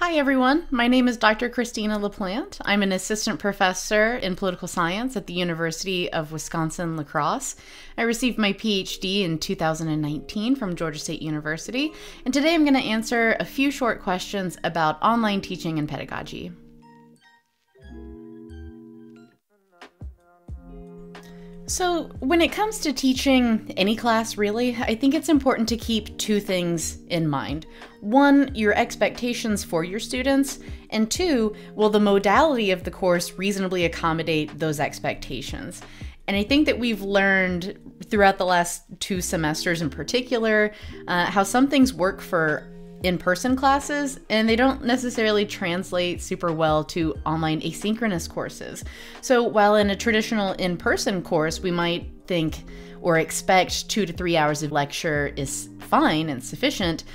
Hi everyone, my name is Dr. Christina LaPlante. I'm an assistant professor in political science at the University of Wisconsin-La Crosse. I received my PhD in 2019 from Georgia State University, and today I'm going to answer a few short questions about online teaching and pedagogy. So when it comes to teaching any class, really, I think it's important to keep two things in mind. One, your expectations for your students, and two, will the modality of the course reasonably accommodate those expectations? And I think that we've learned throughout the last 2 semesters in particular, how some things work for in-person classes, and they don't necessarily translate super well to online asynchronous courses. So while in a traditional in-person course, we might think or expect 2 to 3 hours of lecture is fine and sufficient,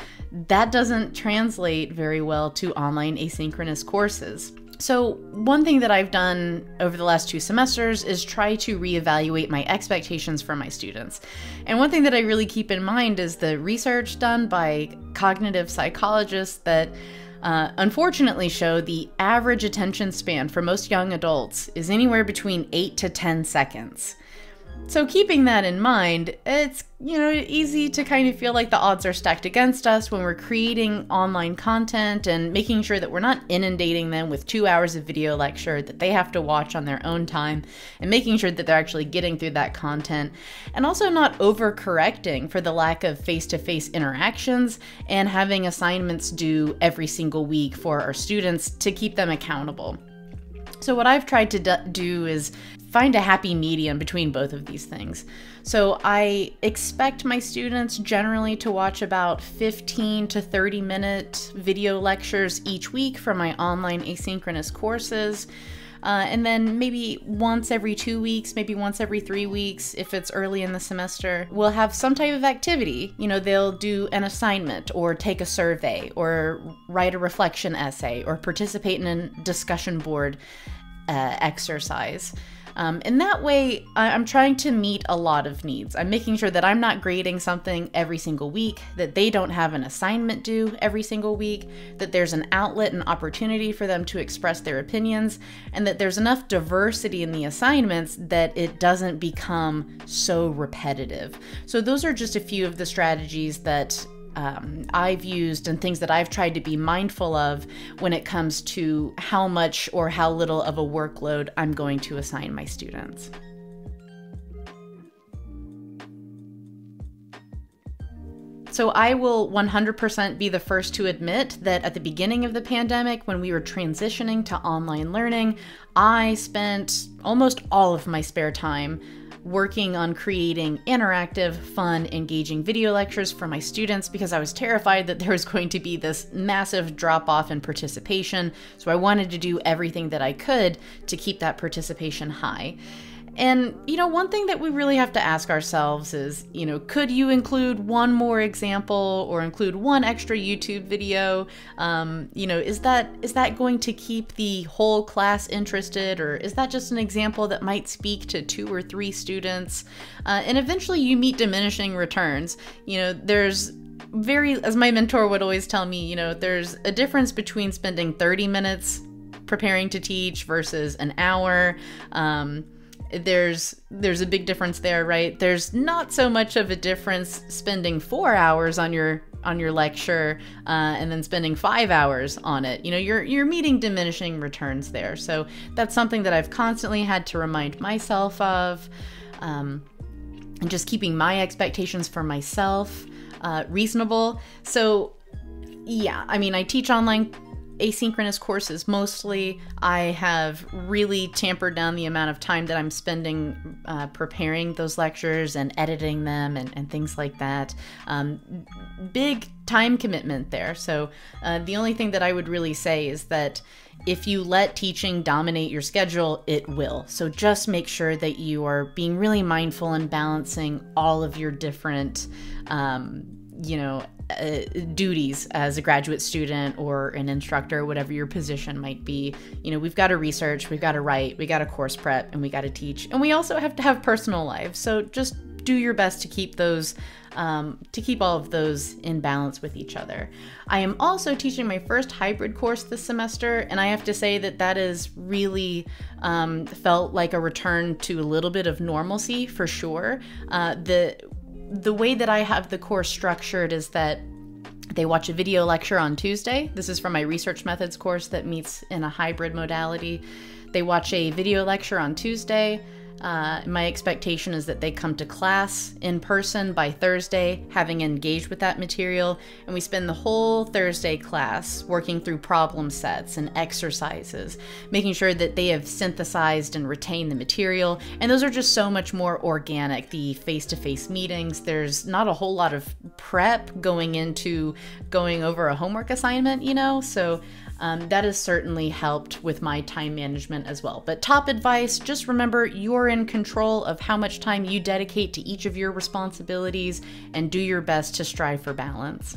that doesn't translate very well to online asynchronous courses. So one thing that I've done over the last 2 semesters is try to reevaluate my expectations for my students. And one thing that I really keep in mind is the research done by cognitive psychologists that unfortunately show the average attention span for most young adults is anywhere between 8 to 10 seconds. So keeping that in mind, it's, easy to kind of feel like the odds are stacked against us when we're creating online content and making sure that we're not inundating them with 2 hours of video lecture that they have to watch on their own time, and making sure that they're actually getting through that content, and also not overcorrecting for the lack of face-to-face interactions and having assignments due every single week for our students to keep them accountable. So what I've tried to do is find a happy medium between both of these things. So I expect my students generally to watch about 15 to 30 minute video lectures each week for my online asynchronous courses. And then maybe once every 2 weeks, maybe once every 3 weeks, if it's early in the semester, we'll have some type of activity. They'll do an assignment or take a survey or write a reflection essay or participate in a discussion board exercise. And that way, I'm trying to meet a lot of needs. I'm making sure that I'm not grading something every single week, that they don't have an assignment due every single week, that there's an outlet and opportunity for them to express their opinions, and that there's enough diversity in the assignments that it doesn't become so repetitive. So those are just a few of the strategies that I've used and things that I've tried to be mindful of when it comes to how much or how little of a workload I'm going to assign my students. So I will 100% be the first to admit that at the beginning of the pandemic, when we were transitioning to online learning, I spent almost all of my spare time working on creating interactive, fun, engaging video lectures for my students because I was terrified that there was going to be this massive drop-off in participation. So I wanted to do everything that I could to keep that participation high. And, one thing that we really have to ask ourselves is, could you include one more example or include one extra YouTube video? Is that going to keep the whole class interested, or is that just an example that might speak to 2 or 3 students? And eventually you meet diminishing returns. There's as my mentor would always tell me, there's a difference between spending 30 minutes preparing to teach versus an hour. There's a big difference there, right? There's not so much of a difference spending 4 hours on your lecture and then spending 5 hours on it. You're meeting diminishing returns there. So that's something that I've constantly had to remind myself of, and just keeping my expectations for myself reasonable. So yeah, I teach online asynchronous courses mostly. I have really tampered down the amount of time that I'm spending preparing those lectures and editing them and things like that. Big time commitment there. So the only thing that I would really say is that if you let teaching dominate your schedule, it will. So just make sure that you are being really mindful and balancing all of your different duties as a graduate student or an instructor, whatever your position might be. We've got to research, we've got to write, we got to course prep, and we got to teach. And we also have to have personal lives. So just do your best to keep those to keep all of those in balance with each other. I am also teaching my first hybrid course this semester, and I have to say that that is really felt like a return to a little bit of normalcy for sure. The way that I have the course structured is that they watch a video lecture on Tuesday. This is from my research methods course that meets in a hybrid modality. They watch a video lecture on Tuesday. My expectation is that they come to class in person by Thursday, having engaged with that material, and we spend the whole Thursday class working through problem sets and exercises, making sure that they have synthesized and retained the material, and those are just so much more organic. The face-to-face meetings, there's not a whole lot of prep going into going over a homework assignment, you know, so that has certainly helped with my time management as well. But top advice, just remember you're in control of how much time you dedicate to each of your responsibilities and do your best to strive for balance.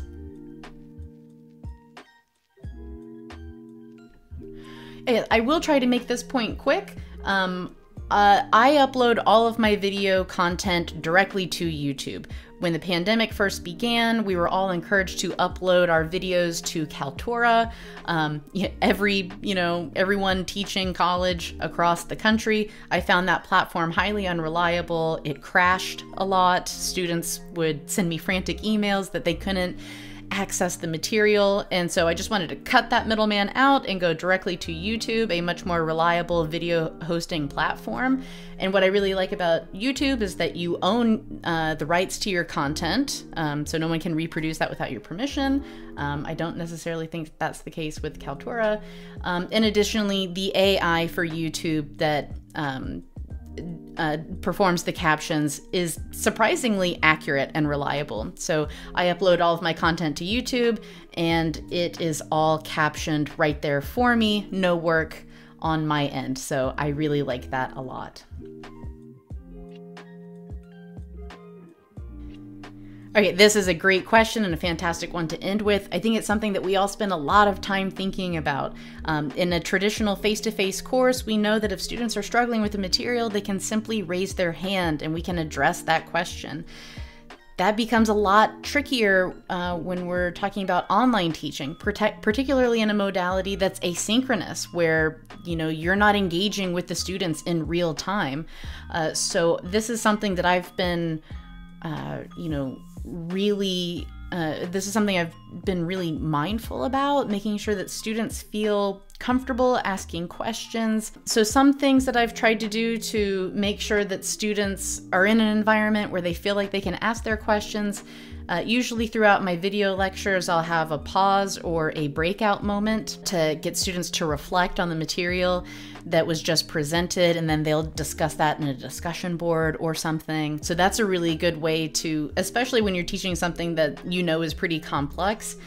I will try to make this point quick. I upload all of my video content directly to YouTube. When the pandemic first began, we were all encouraged to upload our videos to Kaltura. Everyone teaching college across the country, I found that platform highly unreliable. It crashed a lot. Students would send me frantic emails that they couldn't access the material, and so I just wanted to cut that middleman out and go directly to YouTube, a much more reliable video hosting platform. And what I really like about YouTube is that you own the rights to your content, so no one can reproduce that without your permission. I don't necessarily think that's the case with Kaltura. And additionally, the AI for YouTube that performs the captions is surprisingly accurate and reliable. So I upload all of my content to YouTube and it is all captioned right there for me, no work on my end. So I really like that a lot. Okay, this is a great question and a fantastic one to end with. I think it's something that we all spend a lot of time thinking about. In a traditional face-to-face course, we know that if students are struggling with the material, they can simply raise their hand and we can address that question. That becomes a lot trickier when we're talking about online teaching, particularly in a modality that's asynchronous, where you're not engaging with the students in real time. So this is something that I've been this is something I've been really mindful about, making sure that students feel comfortable asking questions. So some things that I've tried to do to make sure that students are in an environment where they feel like they can ask their questions. Usually throughout my video lectures, I'll have a pause or a breakout moment to get students to reflect on the material that was just presented, and then they'll discuss that in a discussion board or something. So that's a really good way to, especially when you're teaching something that you know is pretty complex,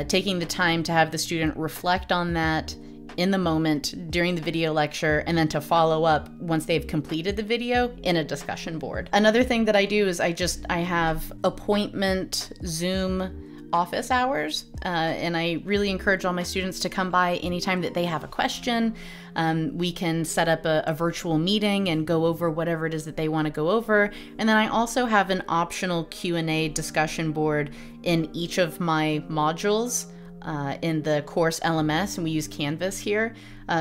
taking the time to have the student reflect on that in the moment during the video lecture, and then to follow up once they've completed the video in a discussion board. Another thing that I do is I have appointment Zoom office hours, and I really encourage all my students to come by anytime that they have a question. We can set up a virtual meeting and go over whatever it is that they want to go over. And then I also have an optional Q&A discussion board in each of my modules in the course LMS, and we use Canvas here.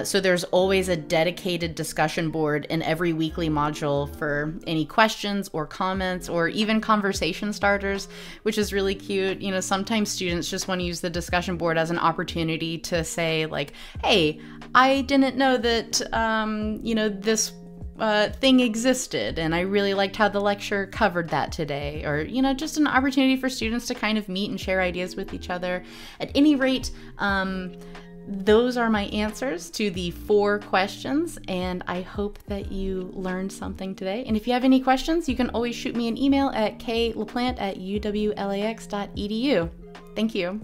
So there's always a dedicated discussion board in every weekly module for any questions or comments or even conversation starters, which is really cute. Sometimes students just want to use the discussion board as an opportunity to say like, hey, I didn't know that, this thing existed, and I really liked how the lecture covered that today, or just an opportunity for students to kind of meet and share ideas with each other. At any rate, those are my answers to the 4 questions, and I hope that you learned something today. And if you have any questions, you can always shoot me an email at klaplante@uwlax.edu. Thank you.